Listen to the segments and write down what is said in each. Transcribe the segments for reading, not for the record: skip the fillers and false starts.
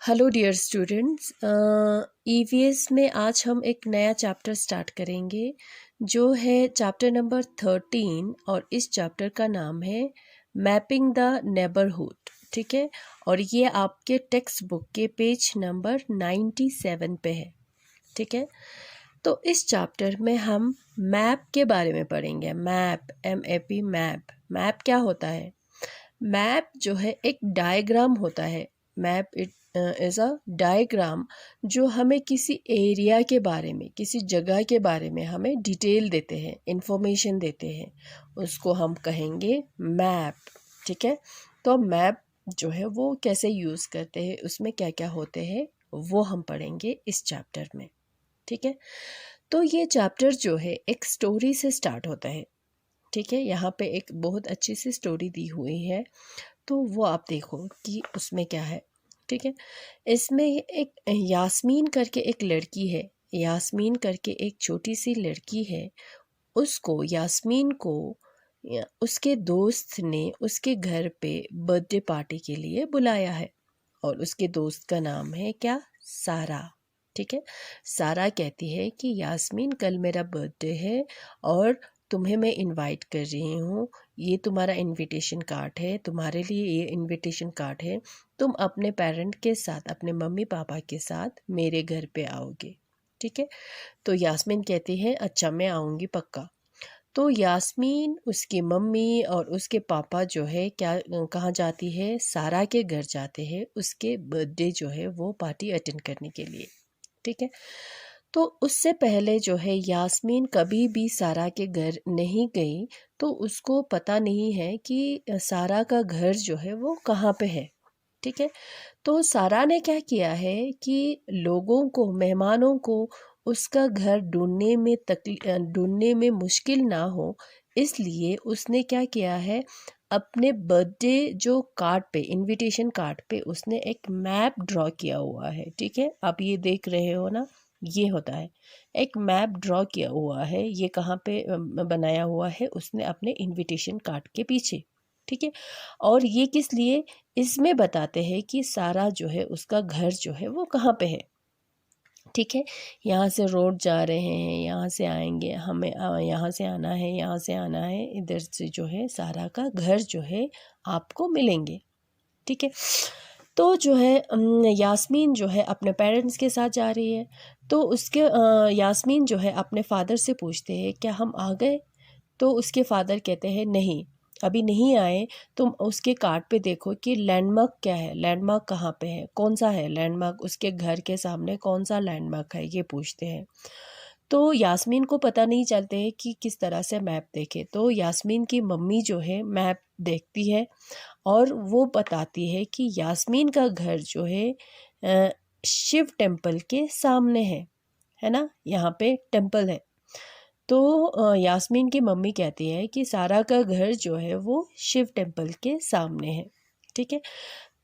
Hello dear students, EVS में आज हम एक नया चैप्टर स्टार्ट करेंगे जो है चैप्टर नंबर 13 और इस चैप्टर का नाम है मैपिंग द नेबरहुड। ठीक है, और ये आपके टेक्स्ट बुक के पेज नंबर 97 पे है। ठीक है, तो इस चैप्टर में हम मैप के बारे में पढ़ेंगे। Map, MAP, map. मैप क्या होता है? मैप जो है एक डायग्राम होता है। मैप इज अ डायग्राम जो हमें किसी एरिया के बारे में, किसी जगह के बारे में हमें डिटेल देते हैं, इंफॉर्मेशन देते हैं, उसको हम कहेंगे मैप। ठीक है, तो मैप जो है वो कैसे यूज़ करते हैं, उसमें क्या क्या होते हैं, वो हम पढ़ेंगे इस चैप्टर में। ठीक है, तो ये चैप्टर जो है एक स्टोरी से स्टार्ट होता है। ठीक है, यहाँ पे एक बहुत अच्छी सी स्टोरी दी हुई है, तो वो आप देखो कि उसमें क्या है। ठीक है, इसमें एक यास्मीन करके एक लड़की है। यास्मीन करके एक छोटी सी लड़की है। उसको, यास्मीन को, उसके दोस्त ने उसके घर पे बर्थडे पार्टी के लिए बुलाया है। और उसके दोस्त का नाम है क्या? सारा। ठीक है, सारा कहती है कि यास्मीन कल मेरा बर्थडे है और तुम्हें मैं इनवाइट कर रही हूँ। ये तुम्हारा इनविटेशन कार्ड है, तुम्हारे लिए ये इनविटेशन कार्ड है। तुम अपने पेरेंट के साथ, अपने मम्मी पापा के साथ मेरे घर पे आओगे। ठीक है, तो यास्मीन कहती है अच्छा मैं आऊँगी पक्का। तो यास्मीन, उसकी मम्मी और उसके पापा जो है क्या, कहाँ जाती है? सारा के घर जाते हैं उसके बर्थडे जो है वो पार्टी अटेंड करने के लिए। ठीक है, तो उससे पहले जो है यास्मीन कभी भी सारा के घर नहीं गई, तो उसको पता नहीं है कि सारा का घर जो है वो कहाँ पे है। ठीक है, तो सारा ने क्या किया है कि लोगों को, मेहमानों को उसका घर ढूंढने में मुश्किल ना हो, इसलिए उसने क्या किया है, अपने बर्थडे जो कार्ड पे, इनविटेशन कार्ड पे उसने एक मैप ड्रॉ किया हुआ है। ठीक है, आप ये देख रहे हो ना, ये होता है एक मैप ड्रॉ किया हुआ है। ये कहाँ पे बनाया हुआ है? उसने अपने इनविटेशन कार्ड के पीछे। ठीक है, और ये किस लिए? इसमें बताते हैं कि सारा जो है उसका घर जो है वो कहाँ पे है। ठीक है, यहाँ से रोड जा रहे हैं, यहाँ से आएंगे, हमें यहाँ से आना है, यहाँ से आना है, इधर से जो है सारा का घर जो है आपको मिलेंगे। ठीक है, तो जो है यास्मीन जो है अपने पेरेंट्स के साथ जा रही है। तो उसके यास्मीन जो है अपने फादर से पूछते हैं क्या हम आ गए? तो उसके फादर कहते हैं नहीं, अभी नहीं आए। तुम उसके कार्ड पे देखो कि लैंडमार्क क्या है, लैंडमार्क कहाँ पे है, कौन सा है लैंडमार्क, उसके घर के सामने कौन सा लैंडमार्क है, ये पूछते हैं। तो यास्मीन को पता नहीं चलते है कि किस तरह से मैप देखे। तो यास्मीन की मम्मी जो है मैप देखती है और वो बताती है कि यास्मीन का घर जो है शिव टेम्पल के सामने है ना, यहाँ पे टेम्पल है। तो यास्मीन की मम्मी कहती है कि सारा का घर जो है वो शिव टेम्पल के सामने है। ठीक है,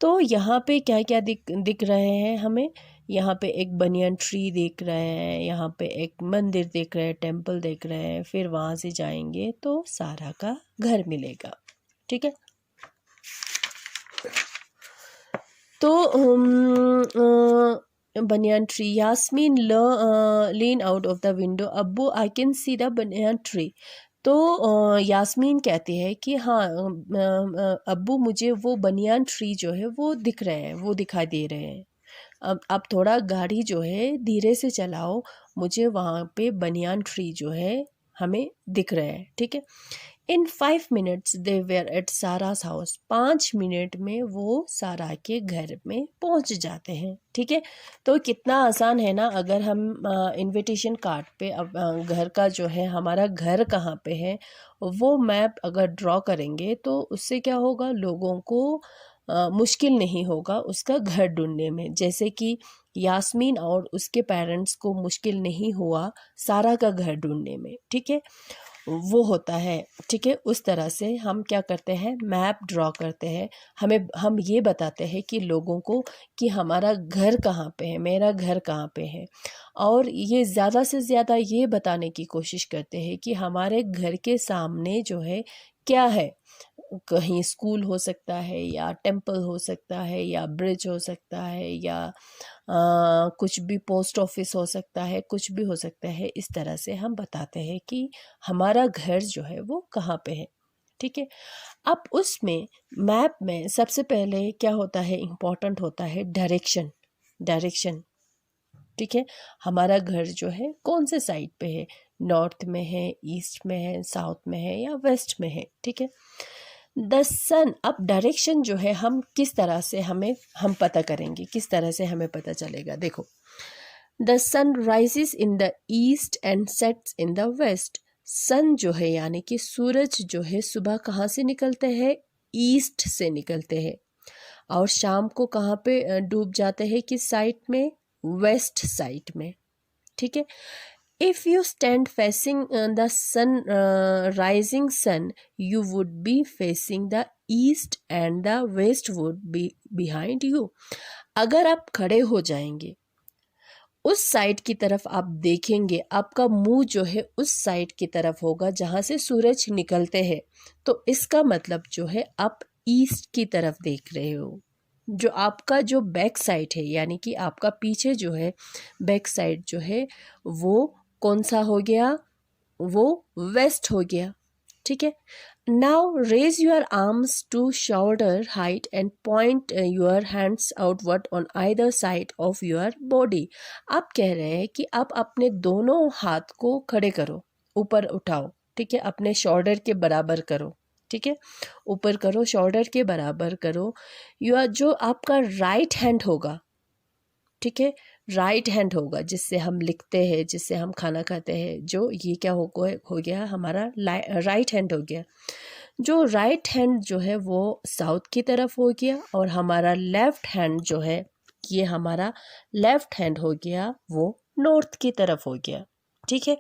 तो यहाँ पे क्या क्या दिख रहे हैं हमें? यहाँ पे एक बनियन ट्री देख रहे हैं, यहाँ पे एक मंदिर देख रहे हैं, टेम्पल देख रहे हैं। फिर वहाँ से जाएंगे तो सारा का घर मिलेगा। ठीक है, तो banyan tree. Yasmin lean out of the window. अब्बू I can see the banyan tree. तो यास्मीन कहती है कि हाँ अब्बू मुझे वो बनियान ट्री जो है वो दिख रहे हैं, वो दिखाई दे रहे हैं। अब थोड़ा गाड़ी जो है धीरे से चलाओ, मुझे वहाँ पे बनियान ट्री जो है हमें दिख रहे हैं। ठीक है, इन 5 minutes they were at Sara's house. 5 minute में वो सारा के घर में पहुंच जाते हैं। ठीक है, तो कितना आसान है ना। अगर हम इनविटेशन कार्ड पे घर का जो है, हमारा घर कहाँ पे है, वो मैप अगर ड्रॉ करेंगे तो उससे क्या होगा, लोगों को मुश्किल नहीं होगा उसका घर ढूंढने में। जैसे कि यास्मीन और उसके पेरेंट्स को मुश्किल नहीं हुआ सारा का घर ढूंढने में। ठीक है, वो होता है। ठीक है, उस तरह से हम क्या करते हैं, मैप ड्रॉ करते हैं। हम ये बताते हैं कि लोगों को कि हमारा घर कहाँ पे है, मेरा घर कहाँ पे है। और ये ज़्यादा से ज़्यादा ये बताने की कोशिश करते हैं कि हमारे घर के सामने जो है क्या है। कहीं स्कूल हो सकता है या टेम्पल हो सकता है या ब्रिज हो सकता है या कुछ भी पोस्ट ऑफिस हो सकता है, कुछ भी हो सकता है। इस तरह से हम बताते हैं कि हमारा घर जो है वो कहाँ पे है। ठीक है। अब उसमें मैप में सबसे पहले क्या होता है, इम्पोर्टेंट होता है डायरेक्शन। डायरेक्शन, ठीक है। हमारा घर जो है कौन से साइड पे है, नॉर्थ में है, ईस्ट में है, साउथ में है या वेस्ट में है। ठीक है। द सन, अब डायरेक्शन जो है हम किस तरह से हम पता करेंगे, किस तरह से हमें पता चलेगा। देखो, the sun rises in the east and sets in the west. Sun जो है यानी कि सूरज जो है सुबह कहाँ से निकलते हैं, ईस्ट से निकलते हैं, और शाम को कहाँ पे डूब जाते हैं, किस साइड में, वेस्ट साइड में। ठीक है। If you stand facing the sun, rising sun, you would be facing the east and the west would be behind you. अगर आप खड़े हो जाएंगे, उस साइड की तरफ आप देखेंगे, आपका मुंह जो है उस साइड की तरफ होगा जहाँ से सूरज निकलते हैं, तो इसका मतलब जो है आप ईस्ट की तरफ देख रहे हो। जो आपका जो बैक साइड है यानी कि आपका पीछे जो है बैक साइड जो है वो कौन सा हो गया, वो वेस्ट हो गया। ठीक है। Now raise your arms to shoulder height and point your hands outward on either side of your body. आप कह रहे हैं कि आप अपने दोनों हाथ को खड़े करो, ऊपर उठाओ। ठीक है। अपने शोल्डर के बराबर करो। ठीक है। ऊपर करो, शोल्डर के बराबर करो। जो आपका राइट हैंड होगा, ठीक है, राइट हैंड होगा जिससे हम लिखते हैं, जिससे हम खाना खाते हैं, जो ये क्या हो गया हमारा राइट हैंड हो गया। जो राइट हैंड जो है वो साउथ की तरफ हो गया, और हमारा लेफ्ट हैंड जो है, ये हमारा लेफ्ट हैंड हो गया, वो नॉर्थ की तरफ हो गया। ठीक है।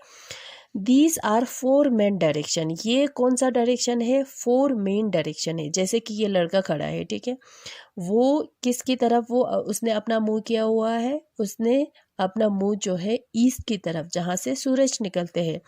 These are 4 main direction. ये कौन सा डायरेक्शन है, 4 मेन डायरेक्शन है। जैसे कि ये लड़का खड़ा है, ठीक है, वो किसकी तरफ, वो उसने अपना मुंह किया हुआ है, उसने अपना मुंह जो है ईस्ट की तरफ, जहाँ से सूरज निकलते हैं।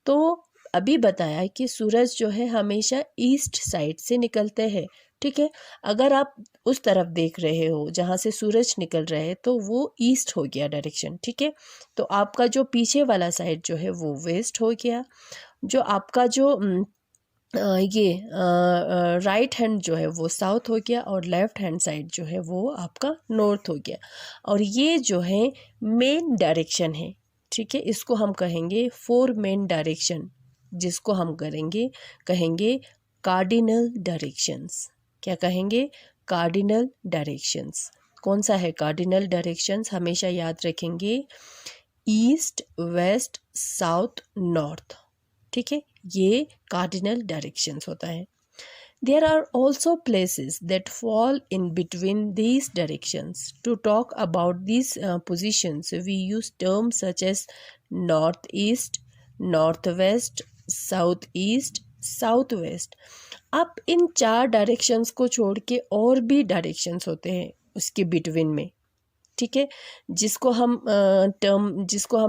तो अभी बताया कि सूरज जो है हमेशा ईस्ट साइड से निकलते हैं। ठीक है। अगर आप उस तरफ देख रहे हो जहाँ से सूरज निकल रहे हैं तो वो ईस्ट हो गया डायरेक्शन। ठीक है। तो आपका जो पीछे वाला साइड जो है वो वेस्ट हो गया। जो आपका जो ये राइट हैंड जो है वो साउथ हो गया, और लेफ्ट हैंड साइड जो है वो आपका नॉर्थ हो गया। और ये जो है मेन डायरेक्शन है। ठीक है। इसको हम कहेंगे 4 मेन डायरेक्शन, जिसको हम कहेंगे कार्डिनल डायरेक्शंस। क्या कहेंगे, कार्डिनल डायरेक्शंस। कौन सा है कार्डिनल डायरेक्शंस, हमेशा याद रखेंगे, ईस्ट, वेस्ट, साउथ, नॉर्थ। ठीक है। ये कार्डिनल डायरेक्शंस होता है। There are also places that fall in between these directions. To talk about these positions, we use terms such as northeast, northwest, southeast, southwest. अब इन 4 directions को छोड़ के और भी डायरेक्शंस होते हैं उसके बिटवीन में। ठीक है। जिसको हम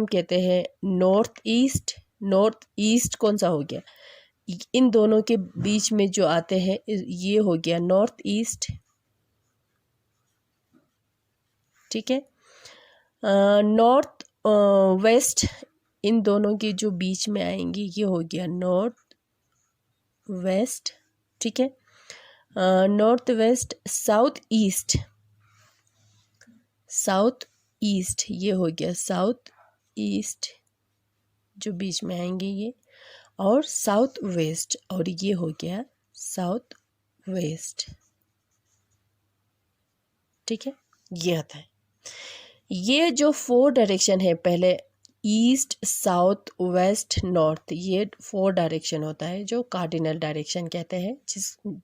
कहते हैं नॉर्थ ईस्ट। नॉर्थ ईस्ट कौन सा हो गया, इन दोनों के बीच में जो आते हैं ये हो गया नॉर्थ ईस्ट। ठीक है। नॉर्थ वेस्ट, इन दोनों के जो बीच में आएंगे ये हो गया नॉर्थ वेस्ट। ठीक है। North west, south east, south east ये हो गया साउथ ईस्ट, जो बीच में आएंगे ये, और साउथ वेस्ट, और ये हो गया साउथ वेस्ट। ठीक है। ये आता है, ये जो 4 डायरेक्शन है, पहले ईस्ट, साउथ, वेस्ट, नॉर्थ, ये 4 डायरेक्शन होता है जो कार्डिनल डायरेक्शन कहते हैं।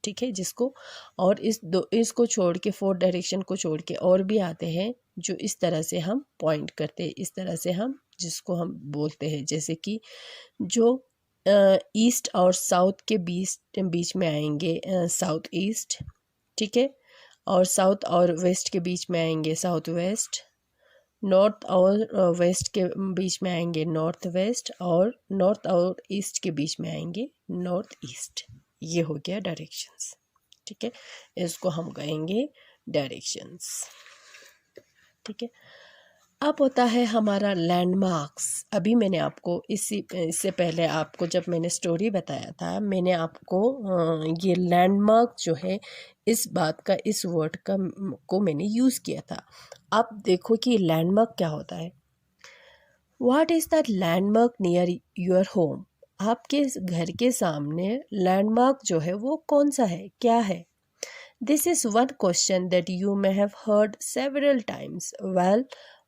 ठीक है, जिसको, और इसको छोड़ के 4 डायरेक्शन को छोड़ के और भी आते हैं जो इस तरह से हम पॉइंट करते हैं, इस तरह से हम जिसको हम बोलते हैं, जैसे कि जो ईस्ट और साउथ के बीच में आएंगे साउथ ईस्ट। ठीक है। और साउथ और वेस्ट के बीच में आएंगे साउथ वेस्ट। नॉर्थ और वेस्ट के बीच में आएंगे नॉर्थ वेस्ट, और नॉर्थ और ईस्ट के बीच में आएंगे नॉर्थ ईस्ट। ये हो गया डायरेक्शंस। ठीक है, इसको हम कहेंगे डायरेक्शंस। ठीक है, अब होता है हमारा लैंडमार्क्स। अभी मैंने आपको इससे पहले आपको जब मैंने स्टोरी बताया था, मैंने आपको ये लैंडमार्क जो है इस बात का, इस वर्ड का को मैंने यूज़ किया था। अब देखो कि लैंडमार्क क्या होता है। What is that landmark near your home? आपके घर के सामने लैंडमार्क जो है वो कौन सा है, क्या है? This is one question that you may have heard several times. Well,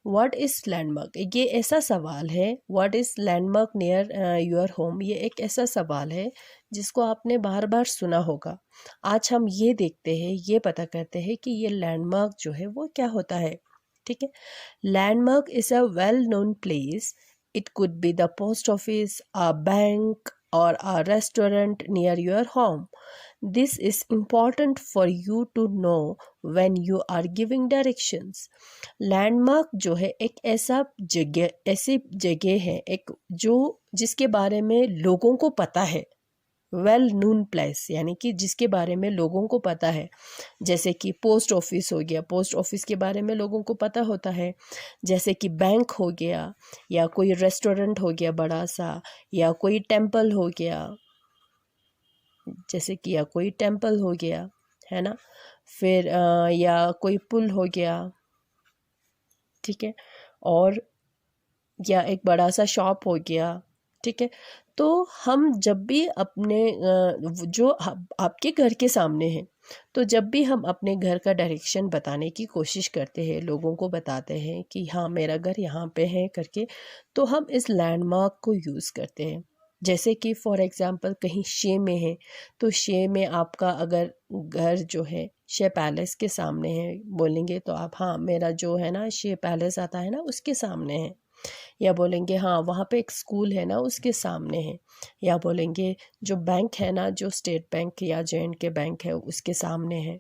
what is landmark? ये ऐसा सवाल है, what is landmark near your home? ये एक ऐसा सवाल है जिसको आपने बार बार सुना होगा। आज हम ये देखते हैं, ये पता करते हैं कि ये लैंडमार्क जो है वो क्या होता है। ठीक है, landmark is a well known place. It could be the post office, a bank, or a restaurant near your home. This is important for you to know when you are giving directions. Landmark जो है एक ऐसी जगह है, एक जो जिसके बारे में लोगों को पता है। वेल नोन प्लेस यानी कि जिसके बारे में लोगों को पता है। जैसे कि पोस्ट ऑफिस हो गया, पोस्ट ऑफिस के बारे में लोगों को पता होता है। जैसे कि बैंक हो गया, या कोई रेस्टोरेंट हो गया बड़ा सा, या कोई टेम्पल हो गया, जैसे कि या कोई टेम्पल हो गया, है ना। फिर या कोई पुल हो गया। ठीक है, और या एक बड़ा सा शॉप हो गया। ठीक है, तो हम जब भी अपने जो आपके घर के सामने है, तो जब भी हम अपने घर का डायरेक्शन बताने की कोशिश करते हैं, लोगों को बताते हैं कि हाँ मेरा घर यहाँ पे है करके, तो हम इस लैंडमार्क को यूज़ करते हैं। जैसे कि फॉर एग्ज़ाम्पल कहीं शे में है, तो शे में आपका अगर घर जो है शे पैलेस के सामने है बोलेंगे, तो आप हाँ मेरा जो है ना शे पैलेस आता है ना उसके सामने है। या बोलेंगे हाँ वहाँ पे एक स्कूल है ना उसके सामने है। या बोलेंगे जो बैंक है ना, जो स्टेट बैंक या J&K बैंक है उसके सामने है।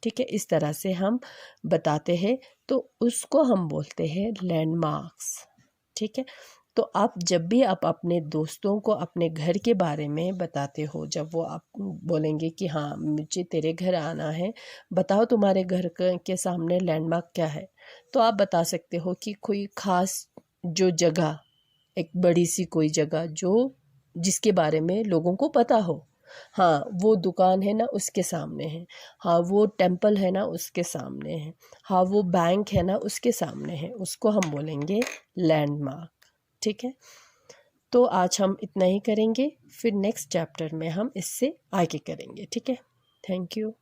ठीक है, इस तरह से हम बताते हैं, तो उसको हम बोलते हैं लैंडमार्क्स। ठीक है, तो आप जब भी आप अपने दोस्तों को अपने घर के बारे में बताते हो, जब वो आप बोलेंगे कि हाँ मुझे तेरे घर आना है, बताओ तुम्हारे घर के सामने लैंडमार्क क्या है, तो आप बता सकते हो कि कोई ख़ास जो जगह, एक बड़ी सी कोई जगह जो जिसके बारे में लोगों को पता हो। हाँ वो दुकान है ना उसके सामने है, हाँ वो टेम्पल है ना उसके सामने है, हाँ वो बैंक है ना उसके सामने है, उसको हम बोलेंगे लैंडमार्क। ठीक है, तो आज हम इतना ही करेंगे, फिर नेक्स्ट चैप्टर में हम इससे आगे करेंगे। ठीक है, थैंक यू।